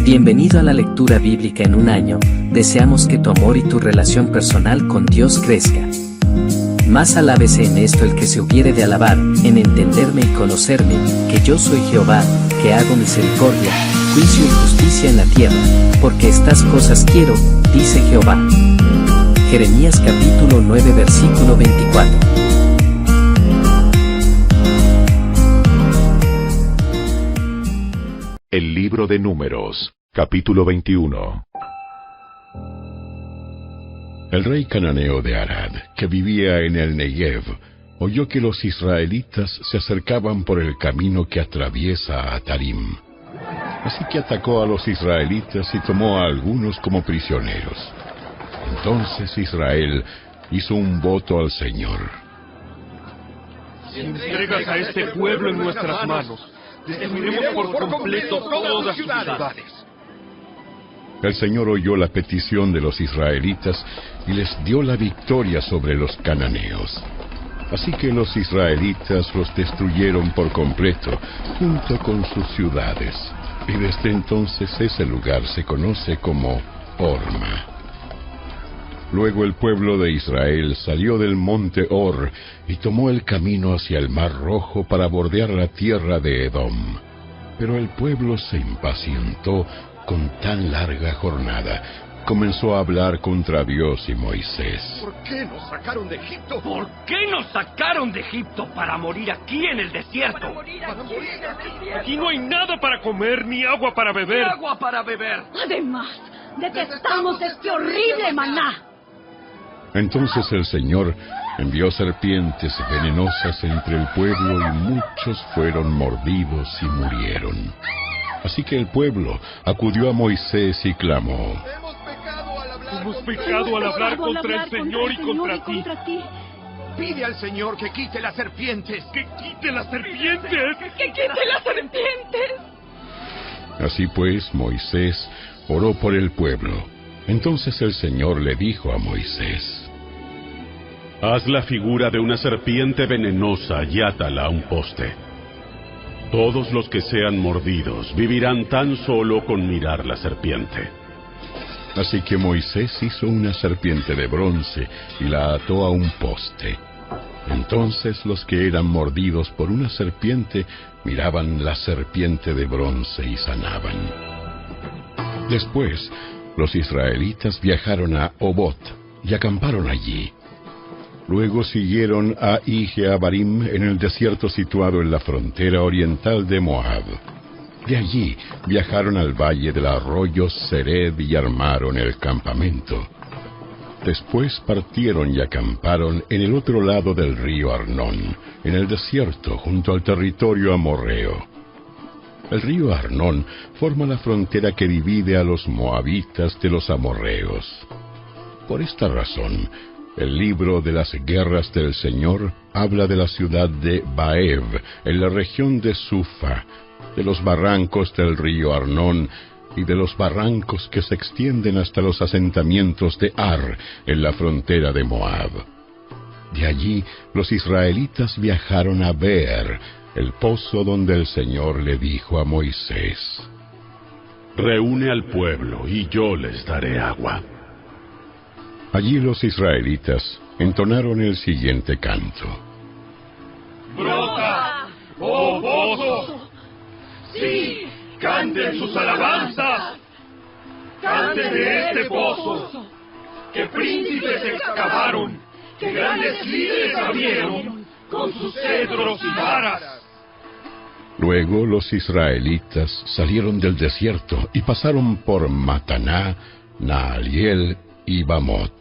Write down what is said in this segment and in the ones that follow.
Bienvenido a la lectura bíblica en un año. Deseamos que tu amor y tu relación personal con Dios crezca. Más alábese en esto el que se hubiere de alabar, en entenderme y conocerme, que yo soy Jehová, que hago misericordia, juicio y justicia en la tierra, porque estas cosas quiero, dice Jehová. Jeremías capítulo 9 versículo 24. El libro de Números, capítulo 21. El rey cananeo de Arad, que vivía en el Negev, oyó que los israelitas se acercaban por el camino que atraviesa a Tarim. Así que atacó a los israelitas y tomó a algunos como prisioneros. Entonces Israel hizo un voto al Señor. Si entregas a este pueblo en nuestras manos, destruiremos por completo todas sus ciudades. El Señor oyó la petición de los israelitas y les dio la victoria sobre los cananeos. Así que los israelitas los destruyeron por completo, junto con sus ciudades. Y desde entonces ese lugar se conoce como Horma. Luego el pueblo de Israel salió del monte Hor y tomó el camino hacia el Mar Rojo para bordear la tierra de Edom. Pero el pueblo se impacientó con tan larga jornada. Comenzó a hablar contra Dios y Moisés. ¿Por qué nos sacaron de Egipto? ¿Por qué nos sacaron de Egipto para morir aquí en el desierto? Aquí no hay nada para comer ni agua para beber. ¿Qué agua para beber? Además, detestamos este horrible maná. Entonces el Señor envió serpientes venenosas entre el pueblo y muchos fueron mordidos y murieron. Así que el pueblo acudió a Moisés y clamó: Hemos pecado al hablar contra el Señor y contra ti. Pide al Señor que quite las serpientes. ¡Que quite las serpientes! ¡Que quite las serpientes! Así pues, Moisés oró por el pueblo. Entonces el Señor le dijo a Moisés: Haz la figura de una serpiente venenosa y átala a un poste. Todos los que sean mordidos vivirán tan solo con mirar la serpiente. Así que Moisés hizo una serpiente de bronce y la ató a un poste. Entonces los que eran mordidos por una serpiente miraban la serpiente de bronce y sanaban. Después, los israelitas viajaron a Obot y acamparon allí. Luego siguieron a Ije-Abarim en el desierto situado en la frontera oriental de Moab. De allí viajaron al valle del arroyo Sered y armaron el campamento. Después partieron y acamparon en el otro lado del río Arnón, en el desierto junto al territorio amorreo. El río Arnón forma la frontera que divide a los moabitas de los amorreos. Por esta razón, el libro de las guerras del Señor habla de la ciudad de Baev, en la región de Sufa, de los barrancos del río Arnón y de los barrancos que se extienden hasta los asentamientos de Ar, en la frontera de Moab. De allí, los israelitas viajaron a Beer, el pozo donde el Señor le dijo a Moisés: Reúne al pueblo y yo les daré agua. Allí los israelitas entonaron el siguiente canto: ¡Brota, oh pozo! ¡Sí! ¡Canten sus alabanzas! ¡Canten de este pozo! ¡Que príncipes excavaron! ¡Que grandes líderes abrieron con sus cedros y varas! Luego los israelitas salieron del desierto y pasaron por Mataná, Naaliel y Bamot.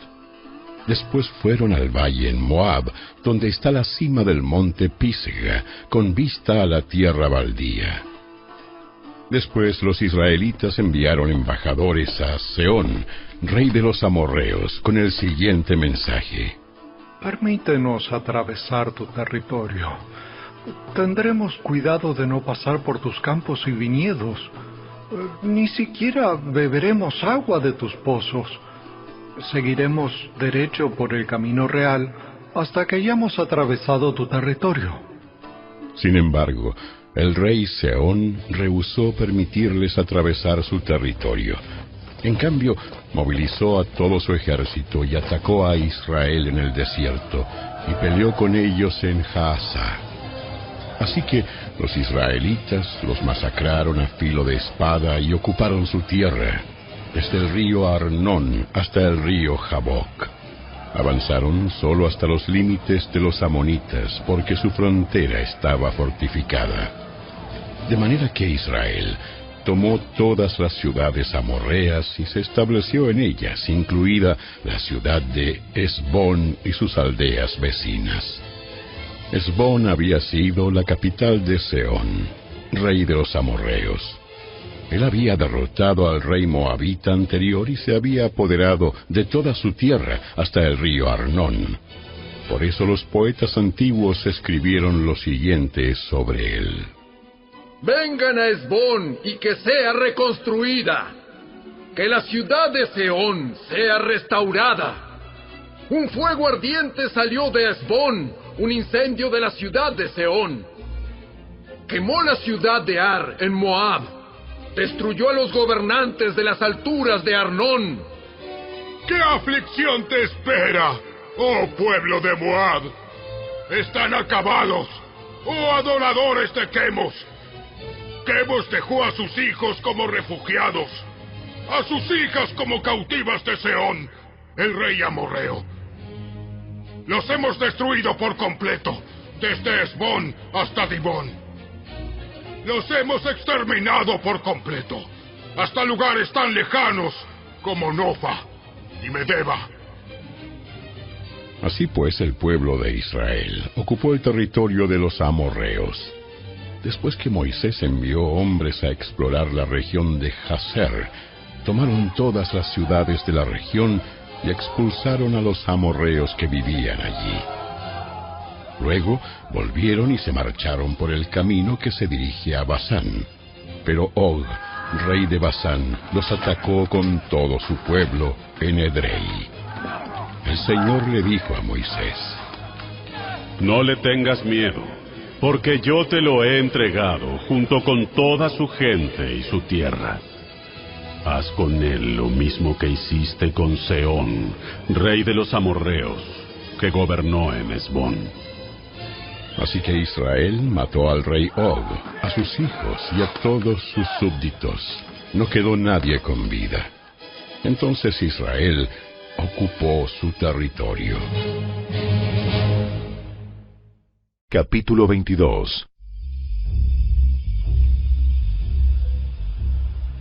Después fueron al valle en Moab, donde está la cima del monte Pisga, con vista a la tierra baldía. Después los israelitas enviaron embajadores a Sehón, rey de los amorreos, con el siguiente mensaje: Permítenos atravesar tu territorio. Tendremos cuidado de no pasar por tus campos y viñedos. Ni siquiera beberemos agua de tus pozos. Seguiremos derecho por el camino real hasta que hayamos atravesado tu territorio. Sin embargo, el rey Sehón rehusó permitirles atravesar su territorio. En cambio, movilizó a todo su ejército y atacó a Israel en el desierto y peleó con ellos en Jaasa. Así que los israelitas los masacraron a filo de espada y ocuparon su tierra, desde el río Arnón hasta el río Jaboc. Avanzaron solo hasta los límites de los amonitas, porque su frontera estaba fortificada. De manera que Israel tomó todas las ciudades amorreas y se estableció en ellas, incluida la ciudad de Hesbón y sus aldeas vecinas. Hesbón había sido la capital de Sehón, rey de los amorreos. Él había derrotado al rey moabita anterior y se había apoderado de toda su tierra hasta el río Arnón. Por eso los poetas antiguos escribieron lo siguiente sobre él. Vengan a Hesbón y que sea reconstruida. Que la ciudad de Sehón sea restaurada. Un fuego ardiente salió de Hesbón, un incendio de la ciudad de Sehón. Quemó la ciudad de Ar en Moab. Destruyó a los gobernantes de las alturas de Arnón. ¿Qué aflicción te espera, oh pueblo de Moab? Están acabados, oh adoradores de Quemos. Quemos dejó a sus hijos como refugiados, a sus hijas como cautivas de Sehón, el rey amorreo. Los hemos destruido por completo, desde Hesbón hasta Dibón. Los hemos exterminado por completo, hasta lugares tan lejanos como Nofa y Medeba. Así pues, el pueblo de Israel ocupó el territorio de los amorreos. Después que Moisés envió hombres a explorar la región de Jazer, tomaron todas las ciudades de la región y expulsaron a los amorreos que vivían allí. Luego volvieron y se marcharon por el camino que se dirige a Basán. Pero Og, rey de Basán, los atacó con todo su pueblo en Edrei. El Señor le dijo a Moisés: No le tengas miedo, porque yo te lo he entregado junto con toda su gente y su tierra. Haz con él lo mismo que hiciste con Sehón, rey de los amorreos, que gobernó en Hesbón. Así que Israel mató al rey Og, a sus hijos y a todos sus súbditos. No quedó nadie con vida. Entonces Israel ocupó su territorio. Capítulo 22.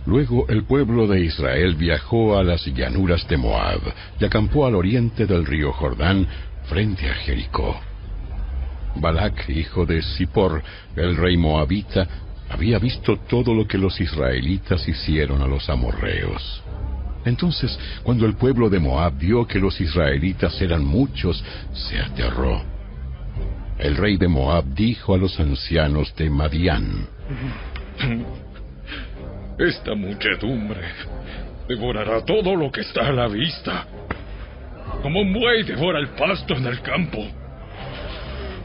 Luego el pueblo de Israel viajó a las llanuras de Moab y acampó al oriente del río Jordán, frente a Jericó. Balac, hijo de Zippor, el rey moabita, había visto todo lo que los israelitas hicieron a los amorreos. Entonces, cuando el pueblo de Moab vio que los israelitas eran muchos, se aterró. El rey de Moab dijo a los ancianos de Madián: Esta muchedumbre devorará todo lo que está a la vista, como un buey devora el pasto en el campo.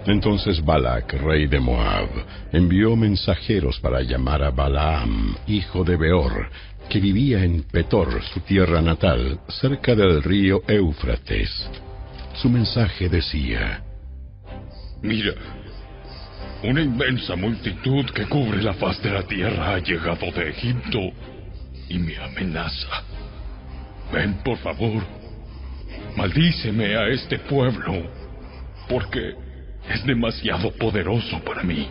Entonces Balac, rey de Moab, envió mensajeros para llamar a Balaam, hijo de Beor, que vivía en Petor, su tierra natal, cerca del río Éufrates. Su mensaje decía: Mira, una inmensa multitud que cubre la faz de la tierra ha llegado de Egipto y me amenaza. Ven, por favor, maldíceme a este pueblo, porque es demasiado poderoso para mí.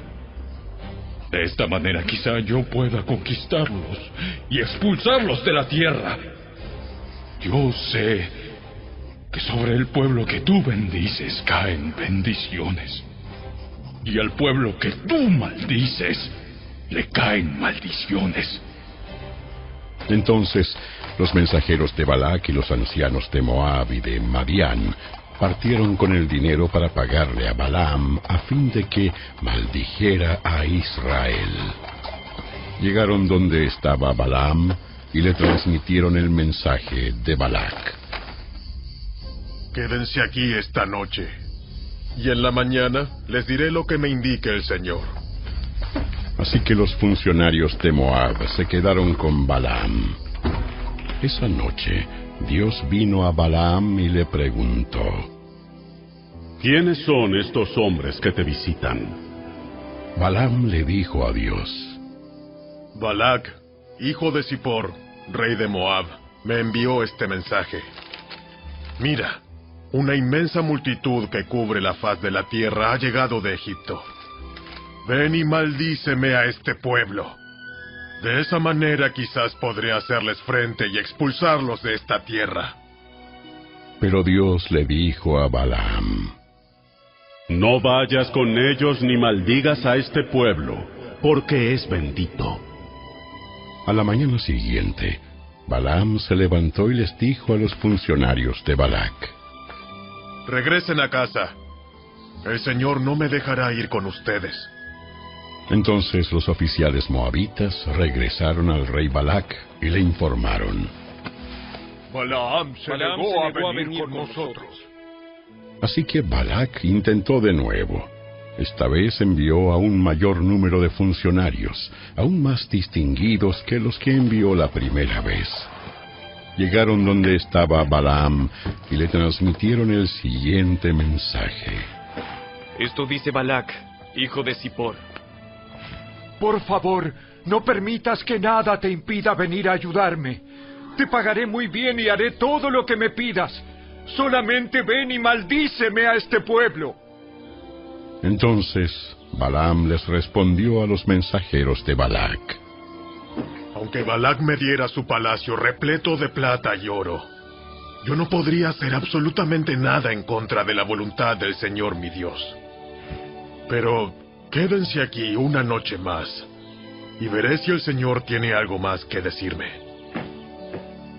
De esta manera quizá yo pueda conquistarlos y expulsarlos de la tierra. Yo sé que sobre el pueblo que tú bendices caen bendiciones, y al pueblo que tú maldices le caen maldiciones. Entonces los mensajeros de Balac y los ancianos de Moab y de Madián partieron con el dinero para pagarle a Balaam a fin de que maldijera a Israel. Llegaron donde estaba Balaam y le transmitieron el mensaje de Balac. Quédense aquí esta noche y en la mañana les diré lo que me indique el Señor. Así que los funcionarios de Moab se quedaron con Balaam. Esa noche, Dios vino a Balaam y le preguntó: ¿Quiénes son estos hombres que te visitan? Balaam le dijo a Dios: Balac, hijo de Zippor, rey de Moab, me envió este mensaje. Mira, una inmensa multitud que cubre la faz de la tierra ha llegado de Egipto. Ven y maldíceme a este pueblo. De esa manera quizás podré hacerles frente y expulsarlos de esta tierra. Pero Dios le dijo a Balaam: No vayas con ellos ni maldigas a este pueblo, porque es bendito. A la mañana siguiente, Balaam se levantó y les dijo a los funcionarios de Balac: Regresen a casa. El Señor no me dejará ir con ustedes. Entonces los oficiales moabitas regresaron al rey Balac y le informaron: Balaam se negó a venir con nosotros. Así que Balac intentó de nuevo. Esta vez envió a un mayor número de funcionarios, aún más distinguidos que los que envió la primera vez. Llegaron donde estaba Balaam y le transmitieron el siguiente mensaje: Esto dice Balac, hijo de Zippor. Por favor, no permitas que nada te impida venir a ayudarme. Te pagaré muy bien y haré todo lo que me pidas. Solamente ven y maldíceme a este pueblo. Entonces Balaam les respondió a los mensajeros de Balac: Aunque Balac me diera su palacio repleto de plata y oro, yo no podría hacer absolutamente nada en contra de la voluntad del Señor mi Dios. Pero quédense aquí una noche más, y veré si el Señor tiene algo más que decirme.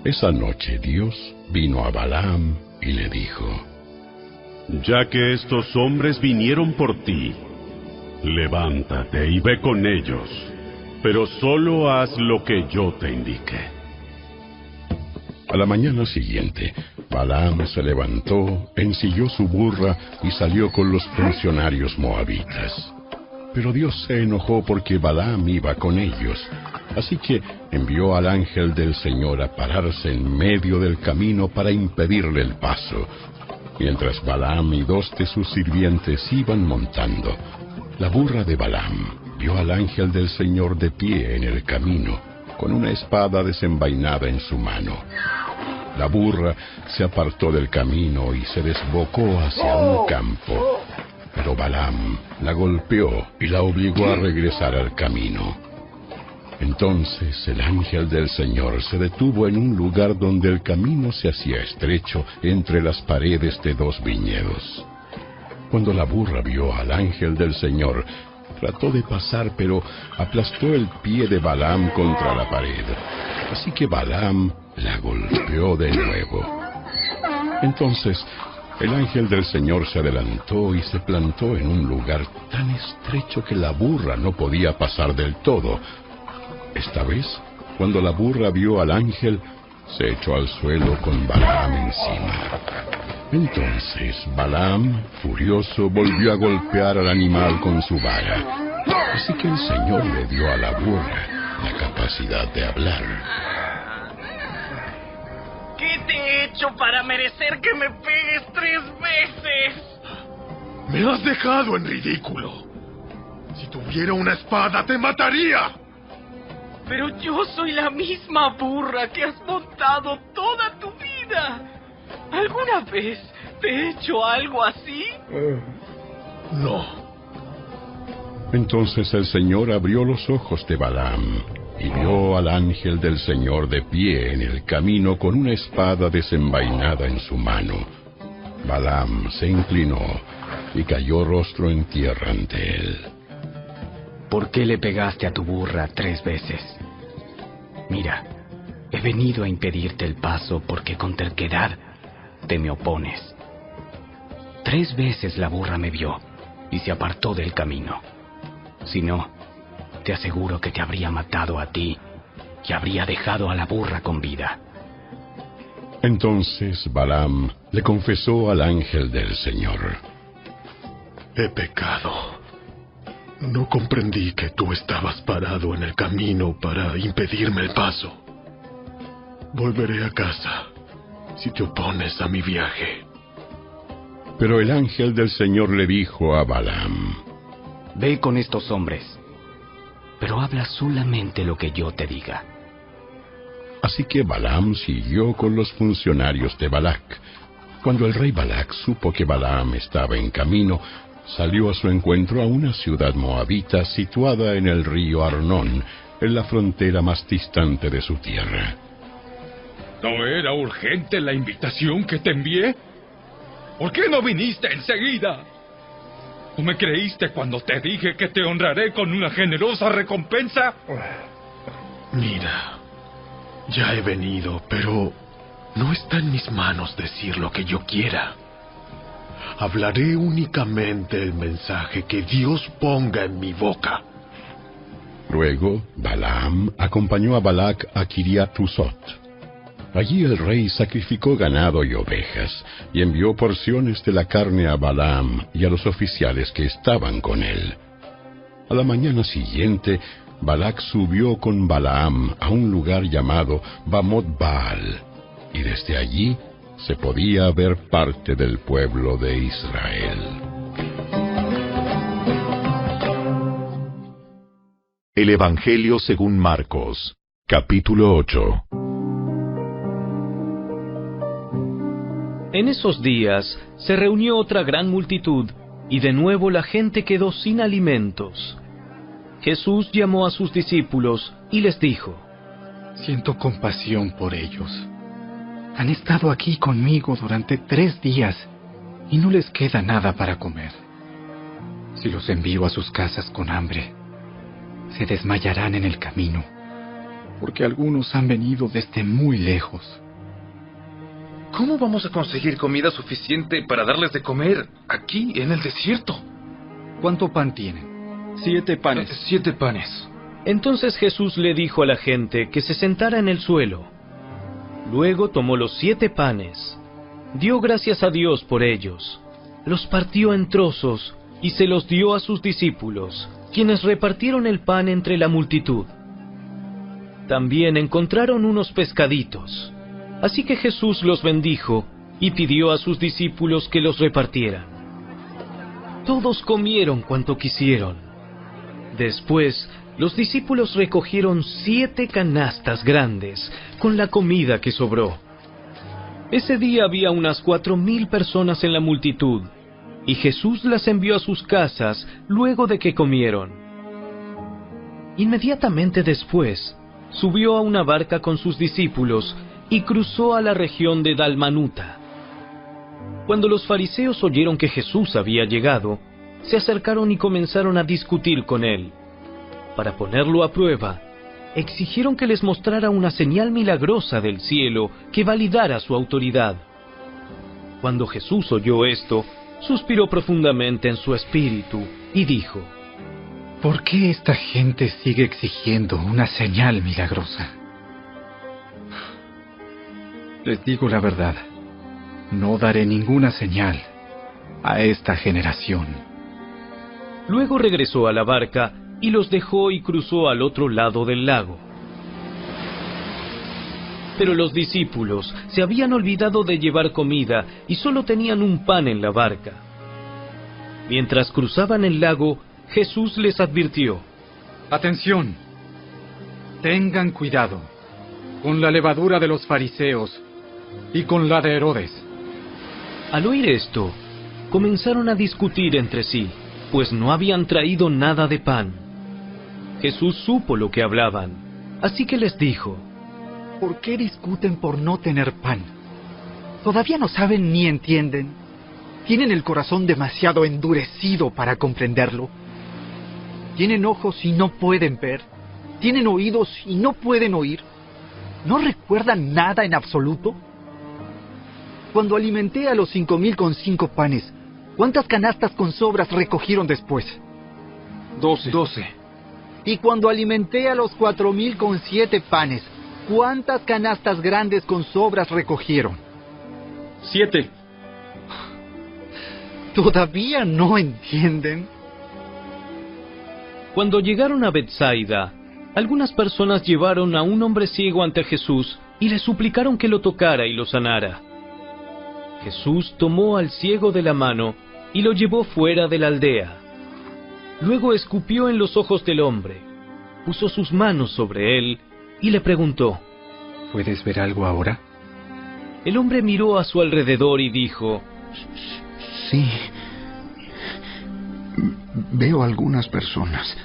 Esa noche Dios vino a Balaam y le dijo: Ya que estos hombres vinieron por ti, levántate y ve con ellos, pero solo haz lo que yo te indique. A la mañana siguiente, Balaam se levantó, ensilló su burra y salió con los funcionarios moabitas. Pero Dios se enojó porque Balaam iba con ellos, así que envió al ángel del Señor a pararse en medio del camino para impedirle el paso. Mientras Balaam y 2 de sus sirvientes iban montando, la burra de Balaam vio al ángel del Señor de pie en el camino, con una espada desenvainada en su mano. La burra se apartó del camino y se desbocó hacia un campo, pero Balaam la golpeó y la obligó a regresar al camino. Entonces el ángel del Señor se detuvo en un lugar donde el camino se hacía estrecho entre las paredes de 2 viñedos. Cuando la burra vio al ángel del Señor, trató de pasar, pero aplastó el pie de Balaam contra la pared. Así que Balaam la golpeó de nuevo. Entonces el ángel del Señor se adelantó y se plantó en un lugar tan estrecho que la burra no podía pasar del todo. Esta vez, cuando la burra vio al ángel, se echó al suelo con Balaam encima. Entonces Balaam, furioso, volvió a golpear al animal con su vara. Así que el Señor le dio a la burra la capacidad de hablar. ¿Qué te he hecho para merecer que me pegues 3 veces? ¡Me has dejado en ridículo! Si tuviera una espada, te mataría. Pero yo soy la misma burra que has montado toda tu vida. ¿Alguna vez te he hecho algo así? No. Entonces el Señor abrió los ojos de Balaam y vio al ángel del Señor de pie en el camino con una espada desenvainada en su mano. Balaam se inclinó y cayó rostro en tierra ante él. ¿Por qué le pegaste a tu burra 3 veces? Mira, he venido a impedirte el paso porque con terquedad te me opones. 3 veces la burra me vio y se apartó del camino. Si no, te aseguro que te habría matado a ti y habría dejado a la burra con vida. Entonces Balaam le confesó al ángel del Señor: He pecado. No comprendí que tú estabas parado en el camino para impedirme el paso. Volveré a casa si te opones a mi viaje. Pero el ángel del Señor le dijo a Balaam: Ve con estos hombres, pero habla solamente lo que yo te diga. Así que Balaam siguió con los funcionarios de Balac. Cuando el rey Balac supo que Balaam estaba en camino, salió a su encuentro a una ciudad moabita situada en el río Arnón, en la frontera más distante de su tierra. ¿No era urgente la invitación que te envié? ¿Por qué no viniste enseguida? ¿No me creíste cuando te dije que te honraré con una generosa recompensa? Mira, ya he venido, pero no está en mis manos decir lo que yo quiera. Hablaré únicamente el mensaje que Dios ponga en mi boca. Luego, Balaam acompañó a Balac a Kiriat Huzot. Allí el rey sacrificó ganado y ovejas, y envió porciones de la carne a Balaam y a los oficiales que estaban con él. A la mañana siguiente, Balac subió con Balaam a un lugar llamado Bamot Baal, y desde allí se podía ver parte del pueblo de Israel. El Evangelio según Marcos, capítulo 8. En esos días se reunió otra gran multitud, y de nuevo la gente quedó sin alimentos. Jesús llamó a sus discípulos y les dijo: Siento compasión por ellos. Han estado aquí conmigo durante 3 días y no les queda nada para comer. Si los envío a sus casas con hambre, se desmayarán en el camino, porque algunos han venido desde muy lejos. ¿Cómo vamos a conseguir comida suficiente para darles de comer aquí en el desierto? ¿Cuánto pan tienen? 7 panes. 7 panes. Entonces Jesús le dijo a la gente que se sentara en el suelo. Luego tomó los 7 panes, dio gracias a Dios por ellos, los partió en trozos y se los dio a sus discípulos, quienes repartieron el pan entre la multitud. También encontraron unos pescaditos. Así que Jesús los bendijo y pidió a sus discípulos que los repartieran. Todos comieron cuanto quisieron. Después, los discípulos recogieron 7 canastas grandes con la comida que sobró. Ese día había unas 4,000 personas en la multitud, y Jesús las envió a sus casas luego de que comieron. Inmediatamente después, subió a una barca con sus discípulos y cruzó a la región de Dalmanuta. Cuando los fariseos oyeron que Jesús había llegado, se acercaron y comenzaron a discutir con él. Para ponerlo a prueba, exigieron que les mostrara una señal milagrosa del cielo que validara su autoridad. Cuando Jesús oyó esto, suspiró profundamente en su espíritu y dijo: ¿Por qué esta gente sigue exigiendo una señal milagrosa? Les digo la verdad, no daré ninguna señal a esta generación. Luego regresó a la barca y los dejó y cruzó al otro lado del lago. Pero los discípulos se habían olvidado de llevar comida y solo tenían un pan en la barca. Mientras cruzaban el lago, Jesús les advirtió: Atención, tengan cuidado con la levadura de los fariseos y con la de Herodes. Al oír esto, comenzaron a discutir entre sí, pues no habían traído nada de pan. Jesús supo lo que hablaban, así que les dijo: ¿Por qué discuten por no tener pan? ¿Todavía no saben ni entienden? ¿Tienen el corazón demasiado endurecido para comprenderlo? ¿Tienen ojos y no pueden ver? ¿Tienen oídos y no pueden oír? ¿No recuerdan nada en absoluto? Cuando alimenté a los 5,000 con 5 panes, ¿cuántas canastas con sobras recogieron después? 12. Y cuando alimenté a los 4,000 con 7 panes, ¿cuántas canastas grandes con sobras recogieron? 7. ¿Todavía no entienden? Cuando llegaron a Betsaida, algunas personas llevaron a un hombre ciego ante Jesús y le suplicaron que lo tocara y lo sanara. Jesús tomó al ciego de la mano y lo llevó fuera de la aldea. Luego escupió en los ojos del hombre, puso sus manos sobre él y le preguntó: ¿Puedes ver algo ahora? El hombre miró a su alrededor y dijo: Sí. Veo algunas personas,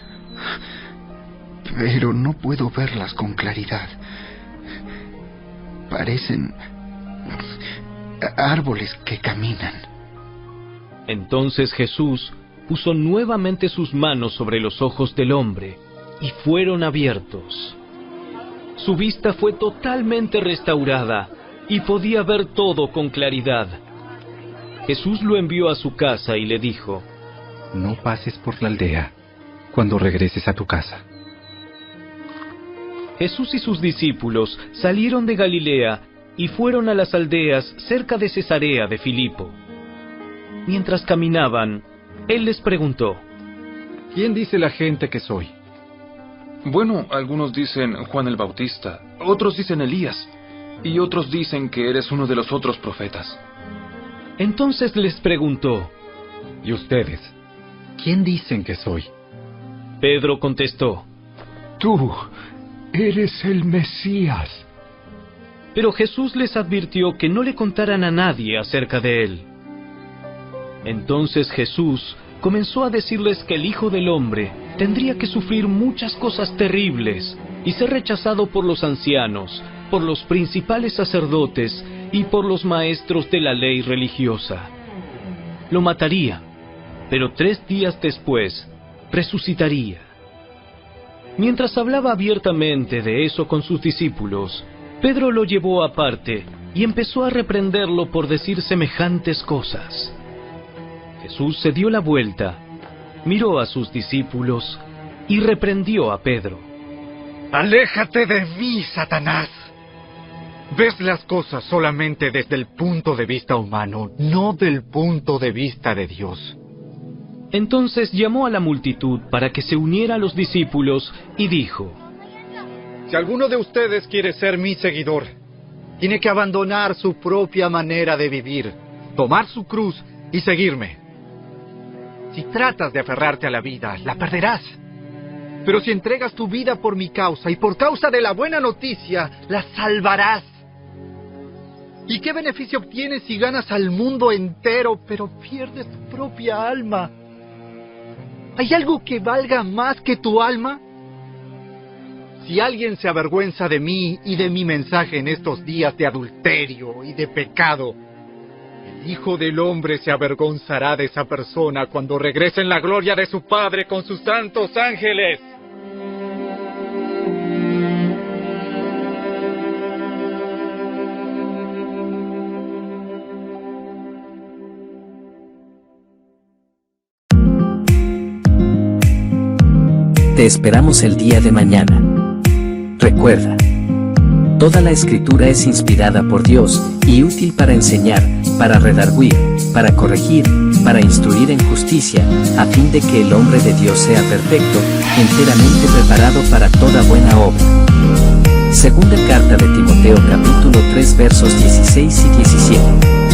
pero no puedo verlas con claridad. Parecen árboles que caminan. Entonces Jesús puso nuevamente sus manos sobre los ojos del hombre y fueron abiertos. Su vista fue totalmente restaurada y podía ver todo con claridad. Jesús lo envió a su casa y le dijo: No pases por la aldea cuando regreses a tu casa. Jesús y sus discípulos salieron de Galilea y fueron a las aldeas cerca de Cesarea de Filipo. Mientras caminaban, él les preguntó: ¿Quién dice la gente que soy? Bueno, algunos dicen Juan el Bautista, otros dicen Elías, y otros dicen que eres uno de los otros profetas. Entonces les preguntó: ¿Y ustedes? ¿Quién dicen que soy? Pedro contestó: Tú eres el Mesías. Pero Jesús les advirtió que no le contaran a nadie acerca de él. Entonces Jesús comenzó a decirles que el Hijo del Hombre tendría que sufrir muchas cosas terribles y ser rechazado por los ancianos, por los principales sacerdotes y por los maestros de la ley religiosa. Lo mataría, pero 3 días después resucitaría. Mientras hablaba abiertamente de eso con sus discípulos, Pedro lo llevó aparte y empezó a reprenderlo por decir semejantes cosas. Jesús se dio la vuelta, miró a sus discípulos y reprendió a Pedro. ¡Aléjate de mí, Satanás! Ves las cosas solamente desde el punto de vista humano, no del punto de vista de Dios. Entonces llamó a la multitud para que se uniera a los discípulos y dijo: Si alguno de ustedes quiere ser mi seguidor, tiene que abandonar su propia manera de vivir, tomar su cruz y seguirme. Si tratas de aferrarte a la vida, la perderás. Pero si entregas tu vida por mi causa y por causa de la buena noticia, la salvarás. ¿Y qué beneficio obtienes si ganas al mundo entero, pero pierdes tu propia alma? ¿Hay algo que valga más que tu alma? Si alguien se avergüenza de mí y de mi mensaje en estos días de adulterio y de pecado, el Hijo del Hombre se avergonzará de esa persona cuando regrese en la gloria de su Padre con sus santos ángeles. Te esperamos el día de mañana. Recuerda, toda la Escritura es inspirada por Dios y útil para enseñar, para redarguir, para corregir, para instruir en justicia, a fin de que el hombre de Dios sea perfecto, enteramente preparado para toda buena obra. Segunda carta de Timoteo capítulo 3 versos 16 y 17.